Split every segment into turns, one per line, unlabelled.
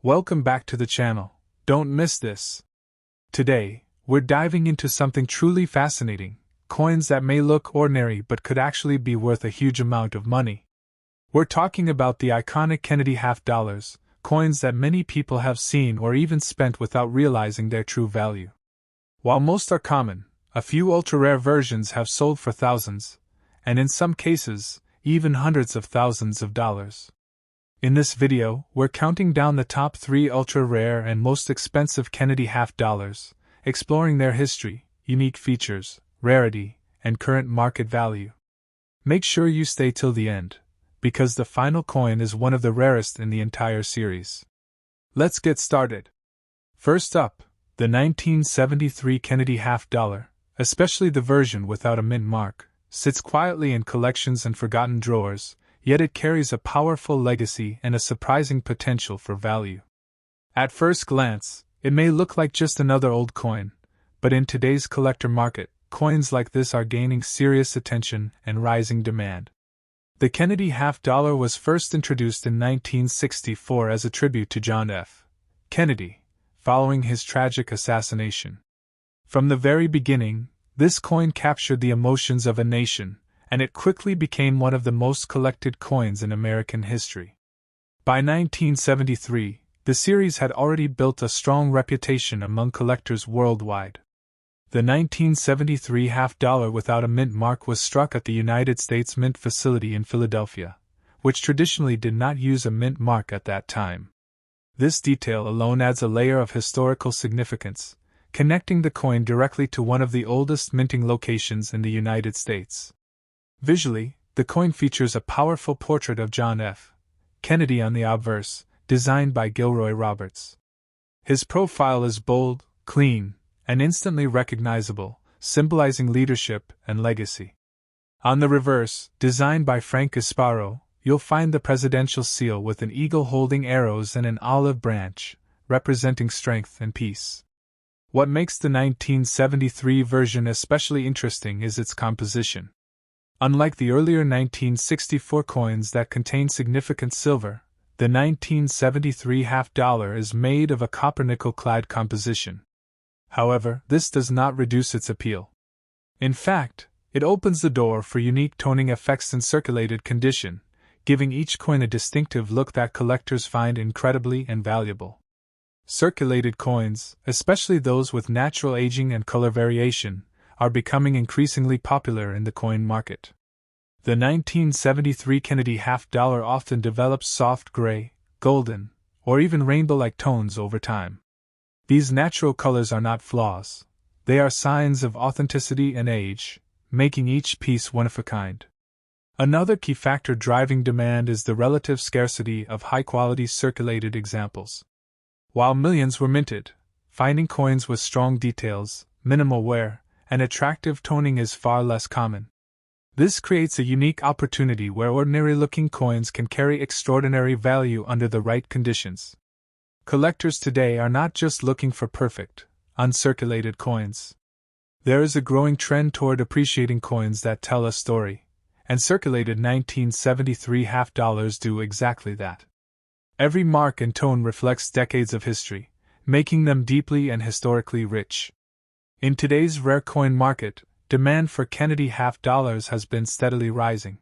Welcome back to the channel. Don't miss this. Today, we're diving into something truly fascinating, coins that may look ordinary but could actually be worth a huge amount of money. We're talking about the iconic Kennedy half dollars, coins that many people have seen or even spent without realizing their true value. While most are common, a few ultra-rare versions have sold for thousands, and in some cases, even hundreds of thousands of dollars. In this video, we're counting down the top 3 ultra-rare and most expensive Kennedy half dollars, exploring their history, unique features, rarity, and current market value. Make sure you stay till the end, because the final coin is one of the rarest in the entire series. Let's get started. First up, the 1973 Kennedy half dollar, especially the version without a mint mark, sits quietly in collections and forgotten drawers, yet it carries a powerful legacy and a surprising potential for value. At first glance, it may look like just another old coin, but in today's collector market, coins like this are gaining serious attention and rising demand. The Kennedy half dollar was first introduced in 1964 as a tribute to John F. Kennedy, following his tragic assassination. From the very beginning, this coin captured the emotions of a nation, and it quickly became one of the most collected coins in American history. By 1973, the series had already built a strong reputation among collectors worldwide. The 1973 half dollar without a mint mark was struck at the United States Mint facility in Philadelphia, which traditionally did not use a mint mark at that time. This detail alone adds a layer of historical significance, connecting the coin directly to one of the oldest minting locations in the United States. Visually, the coin features a powerful portrait of John F. Kennedy on the obverse, designed by Gilroy Roberts. His profile is bold, clean, and instantly recognizable, symbolizing leadership and legacy. On the reverse, designed by Frank Gasparo, you'll find the presidential seal with an eagle holding arrows and an olive branch, representing strength and peace. What makes the 1973 version especially interesting is its composition. Unlike the earlier 1964 coins that contain significant silver, the 1973 half dollar is made of a copper-nickel-clad composition. However, this does not reduce its appeal. In fact, it opens the door for unique toning effects in circulated condition, giving each coin a distinctive look that collectors find incredibly and valuable. Circulated coins, especially those with natural aging and color variation, are becoming increasingly popular in the coin market. The 1973 Kennedy half dollar often develops soft gray, golden, or even rainbow-like tones over time. These natural colors are not flaws. They are signs of authenticity and age, making each piece one of a kind. Another key factor driving demand is the relative scarcity of high-quality circulated examples. While millions were minted, finding coins with strong details, minimal wear, and attractive toning is far less common. This creates a unique opportunity where ordinary-looking coins can carry extraordinary value under the right conditions. Collectors today are not just looking for perfect, uncirculated coins. There is a growing trend toward appreciating coins that tell a story, and circulated 1973 half dollars do exactly that. Every mark and tone reflects decades of history, making them deeply and historically rich. In today's rare coin market, demand for Kennedy half dollars has been steadily rising.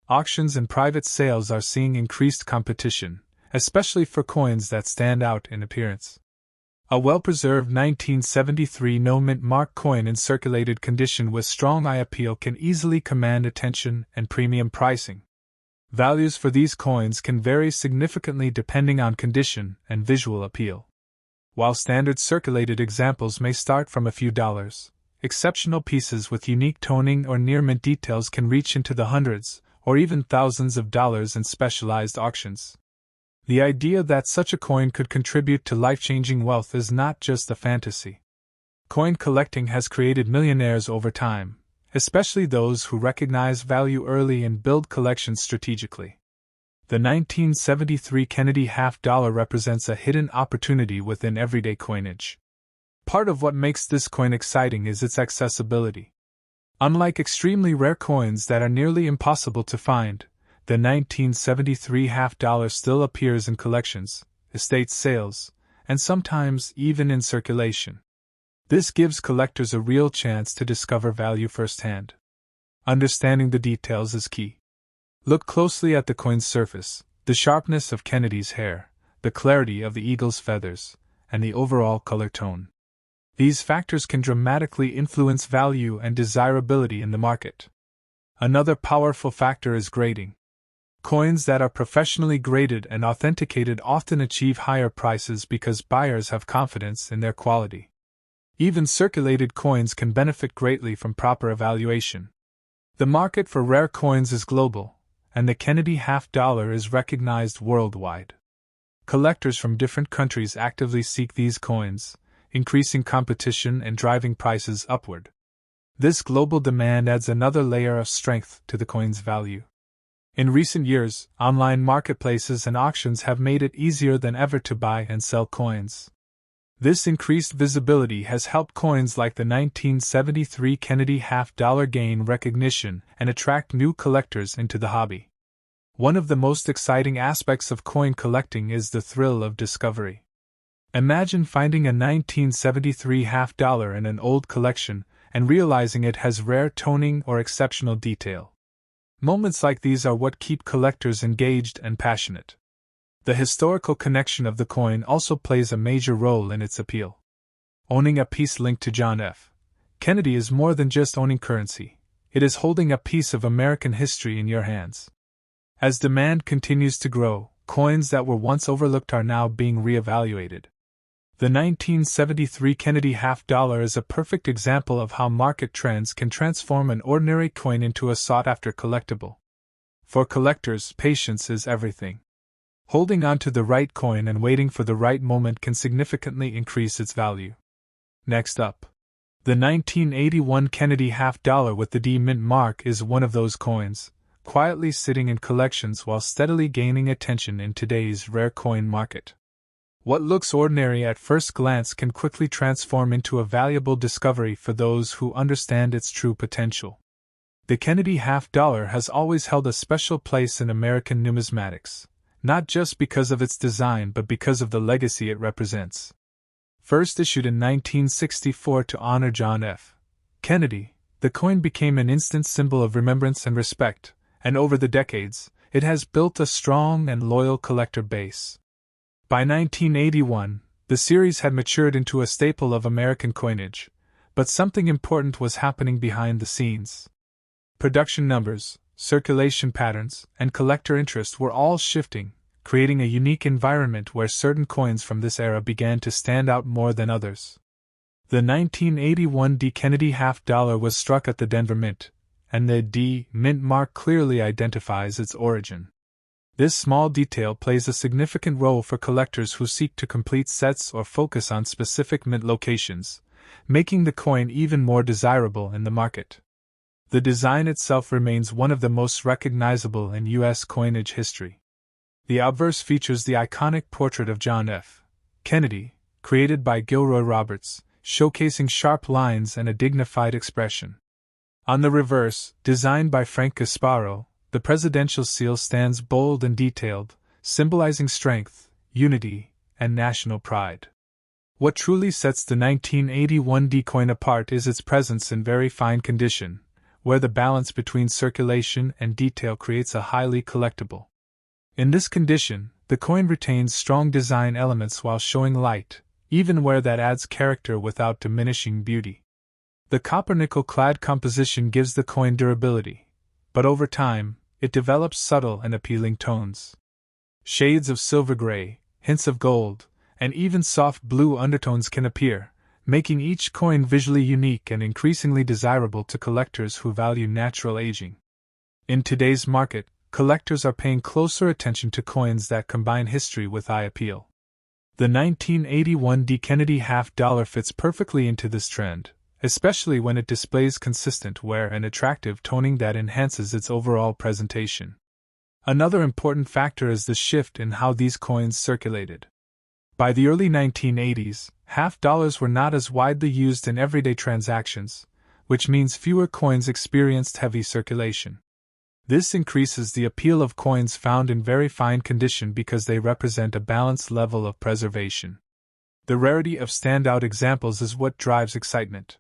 Auctions and private sales are seeing increased competition, especially for coins that stand out in appearance. A well-preserved 1973 no-mint mark coin in circulated condition with strong eye appeal can easily command attention and premium pricing. Values for these coins can vary significantly depending on condition and visual appeal. While standard circulated examples may start from a few dollars, exceptional pieces with unique toning or near-mint details can reach into the hundreds, or even thousands of dollars in specialized auctions. The idea that such a coin could contribute to life-changing wealth is not just a fantasy. Coin collecting has created millionaires over time, especially those who recognize value early and build collections strategically. The 1973 Kennedy half dollar represents a hidden opportunity within everyday coinage. Part of what makes this coin exciting is its accessibility. Unlike extremely rare coins that are nearly impossible to find, the 1973 half dollar still appears in collections, estate sales, and sometimes even in circulation. This gives collectors a real chance to discover value firsthand. Understanding the details is key. Look closely at the coin's surface, the sharpness of Kennedy's hair, the clarity of the eagle's feathers, and the overall color tone. These factors can dramatically influence value and desirability in the market. Another powerful factor is grading. Coins that are professionally graded and authenticated often achieve higher prices because buyers have confidence in their quality. Even circulated coins can benefit greatly from proper evaluation. The market for rare coins is global, and the Kennedy half-dollar is recognized worldwide. Collectors from different countries actively seek these coins, increasing competition and driving prices upward. This global demand adds another layer of strength to the coin's value. In recent years, online marketplaces and auctions have made it easier than ever to buy and sell coins. This increased visibility has helped coins like the 1973 Kennedy half-dollar gain recognition and attract new collectors into the hobby. One of the most exciting aspects of coin collecting is the thrill of discovery. Imagine finding a 1973 half-dollar in an old collection and realizing it has rare toning or exceptional detail. Moments like these are what keep collectors engaged and passionate. The historical connection of the coin also plays a major role in its appeal. Owning a piece linked to John F. Kennedy is more than just owning currency. It is holding a piece of American history in your hands. As demand continues to grow, coins that were once overlooked are now being reevaluated. The 1973 Kennedy half-dollar is a perfect example of how market trends can transform an ordinary coin into a sought-after collectible. For collectors, patience is everything. Holding on to the right coin and waiting for the right moment can significantly increase its value. Next up, the 1981 Kennedy half-dollar with the D mint mark is one of those coins, quietly sitting in collections while steadily gaining attention in today's rare coin market. What looks ordinary at first glance can quickly transform into a valuable discovery for those who understand its true potential. The Kennedy half-dollar has always held a special place in American numismatics, not just because of its design but because of the legacy it represents. First issued in 1964 to honor John F. Kennedy, the coin became an instant symbol of remembrance and respect, and over the decades, it has built a strong and loyal collector base. By 1981, the series had matured into a staple of American coinage, but something important was happening behind the scenes. Production numbers, circulation patterns, and collector interest were all shifting, creating a unique environment where certain coins from this era began to stand out more than others. The 1981 D Kennedy half-dollar was struck at the Denver Mint, and the D mint mark clearly identifies its origin. This small detail plays a significant role for collectors who seek to complete sets or focus on specific mint locations, making the coin even more desirable in the market. The design itself remains one of the most recognizable in U.S. coinage history. The obverse features the iconic portrait of John F. Kennedy, created by Gilroy Roberts, showcasing sharp lines and a dignified expression. On the reverse, designed by Frank Gasparo, the presidential seal stands bold and detailed, symbolizing strength, unity, and national pride. What truly sets the 1981 D coin apart is its presence in very fine condition, where the balance between circulation and detail creates a highly collectible. In this condition, the coin retains strong design elements while showing light, even where that adds character without diminishing beauty. The copper-nickel clad composition gives the coin durability, but over time, it develops subtle and appealing tones. Shades of silver gray, hints of gold, and even soft blue undertones can appear, making each coin visually unique and increasingly desirable to collectors who value natural aging. In today's market, collectors are paying closer attention to coins that combine history with eye appeal. The 1981 D Kennedy half-dollar fits perfectly into this trend, especially when it displays consistent wear and attractive toning that enhances its overall presentation. Another important factor is the shift in how these coins circulated. By the early 1980s, half-dollars were not as widely used in everyday transactions, which means fewer coins experienced heavy circulation. This increases the appeal of coins found in very fine condition because they represent a balanced level of preservation. The rarity of standout examples is what drives excitement.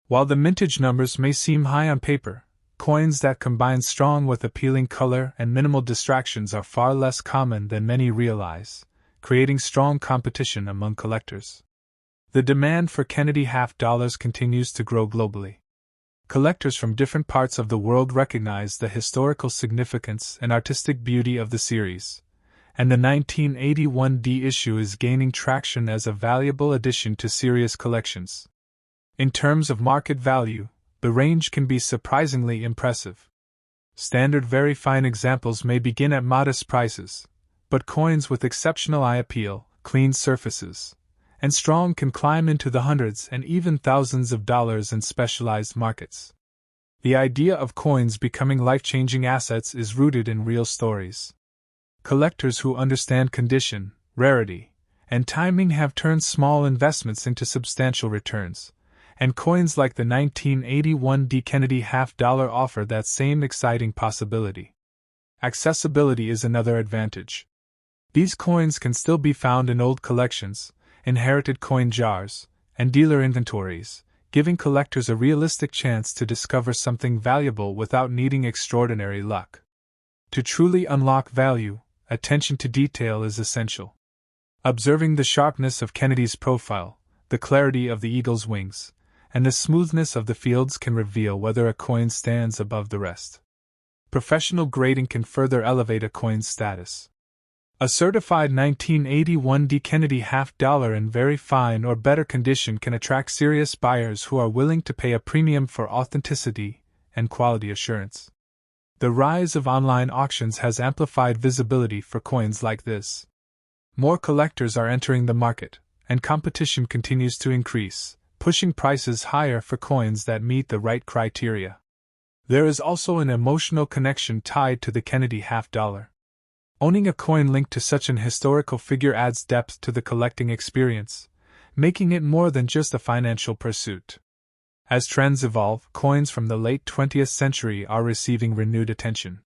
While the mintage numbers may seem high on paper, coins that combine strong with appealing color and minimal distractions are far less common than many realize, creating strong competition among collectors. The demand for Kennedy half dollars continues to grow globally. Collectors from different parts of the world recognize the historical significance and artistic beauty of the series, and the 1981 D issue is gaining traction as a valuable addition to series collections. In terms of market value, the range can be surprisingly impressive. Standard very fine examples may begin at modest prices, but coins with exceptional eye appeal, clean surfaces, and strong can climb into the hundreds and even thousands of dollars in specialized markets. The idea of coins becoming life-changing assets is rooted in real stories. Collectors who understand condition, rarity, and timing have turned small investments into substantial returns, and coins like the 1981 D Kennedy half-dollar offer that same exciting possibility. Accessibility is another advantage. These coins can still be found in old collections, inherited coin jars, and dealer inventories, giving collectors a realistic chance to discover something valuable without needing extraordinary luck. To truly unlock value, attention to detail is essential. Observing the sharpness of Kennedy's profile, the clarity of the eagle's wings, and the smoothness of the fields can reveal whether a coin stands above the rest. Professional grading can further elevate a coin's status. A certified 1981 D Kennedy half-dollar in very fine or better condition can attract serious buyers who are willing to pay a premium for authenticity and quality assurance. The rise of online auctions has amplified visibility for coins like this. More collectors are entering the market, and competition continues to increase, pushing prices higher for coins that meet the right criteria. There is also an emotional connection tied to the Kennedy half-dollar. Owning a coin linked to such an historical figure adds depth to the collecting experience, making it more than just a financial pursuit. As trends evolve, coins from the late 20th century are receiving renewed attention.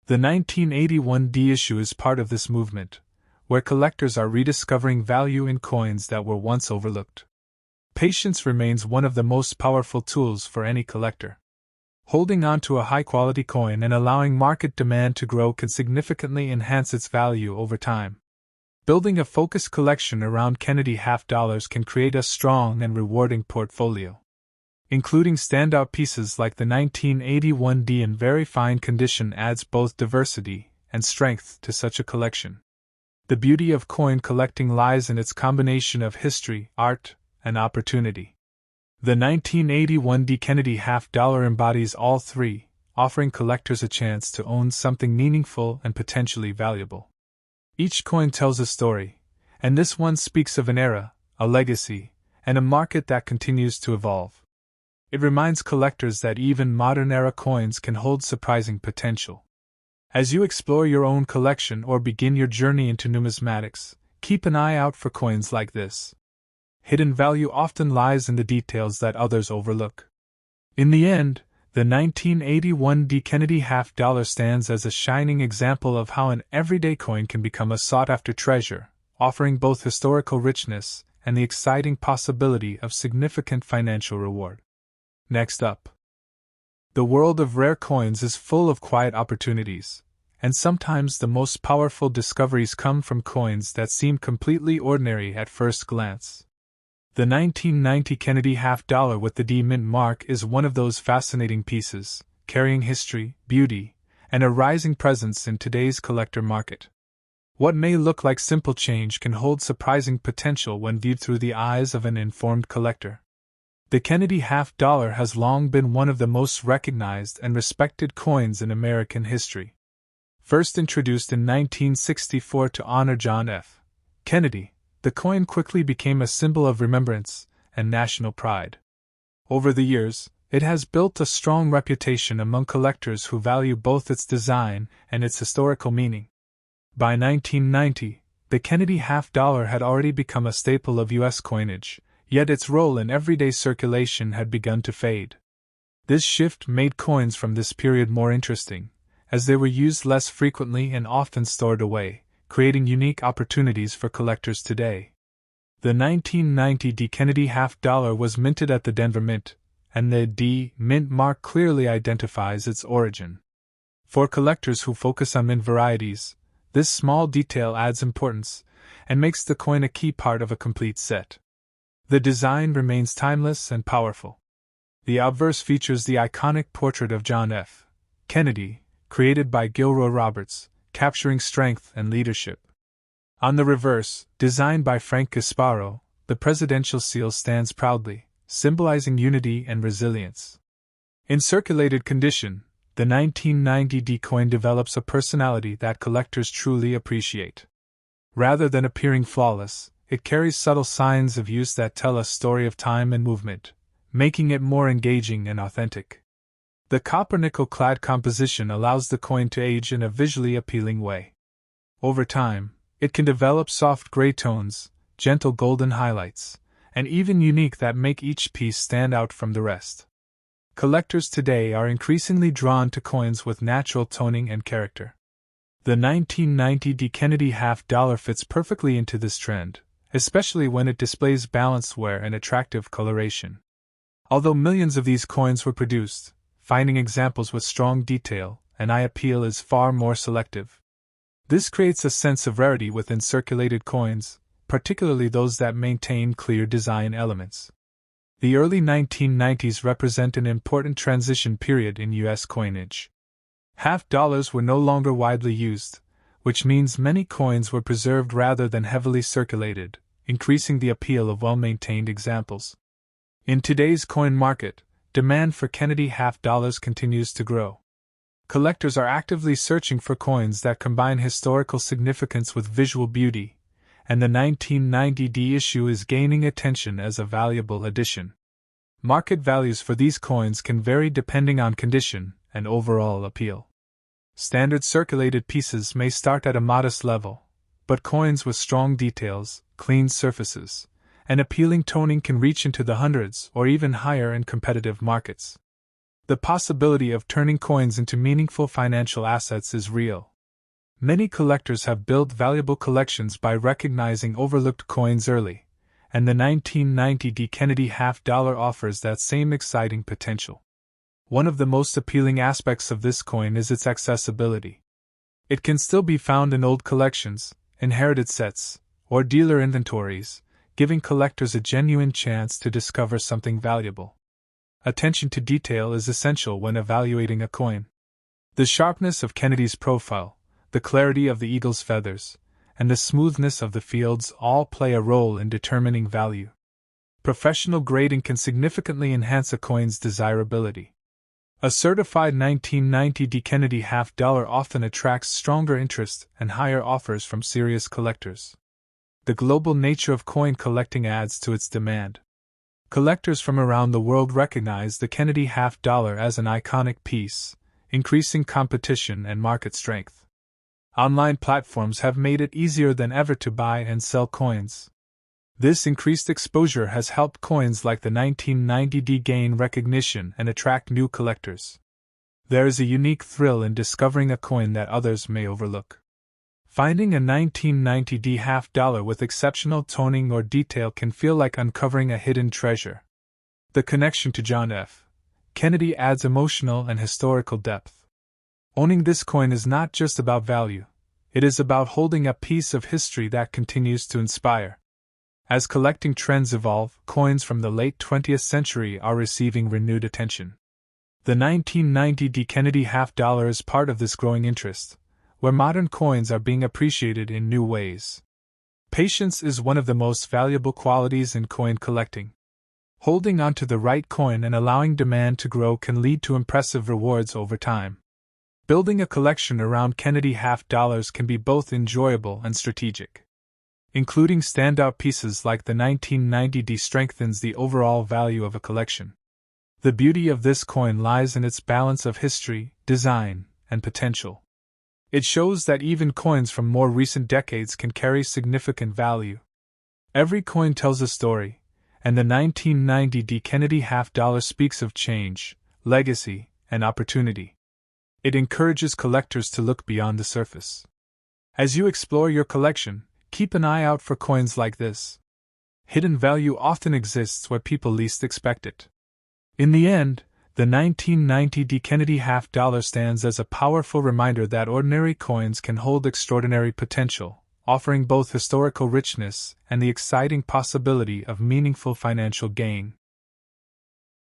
The 1981 D issue is part of this movement, where collectors are rediscovering value in coins that were once overlooked. Patience remains one of the most powerful tools for any collector. Holding on to a high-quality coin and allowing market demand to grow can significantly enhance its value over time. Building a focused collection around Kennedy half-dollars can create a strong and rewarding portfolio. Including standout pieces like the 1981 D in very fine condition adds both diversity and strength to such a collection. The beauty of coin collecting lies in its combination of history, art, and opportunity. The 1981 D Kennedy half-dollar embodies all three, offering collectors a chance to own something meaningful and potentially valuable. Each coin tells a story, and this one speaks of an era, a legacy, and a market that continues to evolve. It reminds collectors that even modern-era coins can hold surprising potential. As you explore your own collection or begin your journey into numismatics, keep an eye out for coins like this. Hidden value often lies in the details that others overlook. In the end, the 1981 D Kennedy half-dollar stands as a shining example of how an everyday coin can become a sought-after treasure, offering both historical richness and the exciting possibility of significant financial reward. Next up. The world of rare coins is full of quiet opportunities, and sometimes the most powerful discoveries come from coins that seem completely ordinary at first glance. The 1990 Kennedy half-dollar with the D mint mark is one of those fascinating pieces, carrying history, beauty, and a rising presence in today's collector market. What may look like simple change can hold surprising potential when viewed through the eyes of an informed collector. The Kennedy half-dollar has long been one of the most recognized and respected coins in American history. First introduced in 1964 to honor John F. Kennedy, the coin quickly became a symbol of remembrance and national pride. Over the years, it has built a strong reputation among collectors who value both its design and its historical meaning. By 1990, the Kennedy half-dollar had already become a staple of U.S. coinage, yet its role in everyday circulation had begun to fade. This shift made coins from this period more interesting, as they were used less frequently and often stored away, creating unique opportunities for collectors today. The 1990 D Kennedy half-dollar was minted at the Denver Mint, and the D Mint mark clearly identifies its origin. For collectors who focus on mint varieties, this small detail adds importance and makes the coin a key part of a complete set. The design remains timeless and powerful. The obverse features the iconic portrait of John F. Kennedy, created by Gilroy Roberts, capturing strength and leadership. On the reverse, designed by Frank Gasparo, the presidential seal stands proudly, symbolizing unity and resilience. In circulated condition, the 1990 D coin develops a personality that collectors truly appreciate. Rather than appearing flawless, it carries subtle signs of use that tell a story of time and movement, making it more engaging and authentic. The copper-nickel-clad composition allows the coin to age in a visually appealing way. Over time, it can develop soft gray tones, gentle golden highlights, and even unique that make each piece stand out from the rest. Collectors today are increasingly drawn to coins with natural toning and character. The 1990 D Kennedy half-dollar fits perfectly into this trend, especially when it displays balanced wear and attractive coloration. Although millions of these coins were produced, finding examples with strong detail and eye appeal is far more selective. This creates a sense of rarity within circulated coins, particularly those that maintain clear design elements. The early 1990s represent an important transition period in U.S. coinage. Half-dollars were no longer widely used, which means many coins were preserved rather than heavily circulated, increasing the appeal of well-maintained examples. In today's coin market, demand for Kennedy half-dollars continues to grow. Collectors are actively searching for coins that combine historical significance with visual beauty, and the 1990 D issue is gaining attention as a valuable addition. Market values for these coins can vary depending on condition and overall appeal. Standard circulated pieces may start at a modest level, but coins with strong details, clean surfaces, and appealing toning can reach into the hundreds or even higher in competitive markets. The possibility of turning coins into meaningful financial assets is real. Many collectors have built valuable collections by recognizing overlooked coins early, and the 1990 D Kennedy half-dollar offers that same exciting potential. One of the most appealing aspects of this coin is its accessibility. It can still be found in old collections, inherited sets, or dealer inventories, giving collectors a genuine chance to discover something valuable. Attention to detail is essential when evaluating a coin. The sharpness of Kennedy's profile, the clarity of the eagle's feathers, and the smoothness of the fields all play a role in determining value. Professional grading can significantly enhance a coin's desirability. A certified 1990 D Kennedy half-dollar often attracts stronger interest and higher offers from serious collectors. The global nature of coin collecting adds to its demand. Collectors from around the world recognize the Kennedy half-dollar as an iconic piece, increasing competition and market strength. Online platforms have made it easier than ever to buy and sell coins. This increased exposure has helped coins like the 1990 D gain recognition and attract new collectors. There is a unique thrill in discovering a coin that others may overlook. Finding a 1990 D half-dollar with exceptional toning or detail can feel like uncovering a hidden treasure. The connection to John F. Kennedy adds emotional and historical depth. Owning this coin is not just about value, it is about holding a piece of history that continues to inspire. As collecting trends evolve, coins from the late 20th century are receiving renewed attention. The 1990 D Kennedy half-dollar is part of this growing interest, where modern coins are being appreciated in new ways. Patience is one of the most valuable qualities in coin collecting. Holding on to the right coin and allowing demand to grow can lead to impressive rewards over time. Building a collection around Kennedy half-dollars can be both enjoyable and strategic. Including standout pieces like the 1990 D strengthens the overall value of a collection. The beauty of this coin lies in its balance of history, design, and potential. It shows that even coins from more recent decades can carry significant value. Every coin tells a story, and the 1990 D Kennedy half-dollar speaks of change, legacy, and opportunity. It encourages collectors to look beyond the surface. As you explore your collection, keep an eye out for coins like this. Hidden value often exists where people least expect it. In the end, the 1990 D. Kennedy $50 stands as a powerful reminder that ordinary coins can hold extraordinary potential, offering both historical richness and the exciting possibility of meaningful financial gain.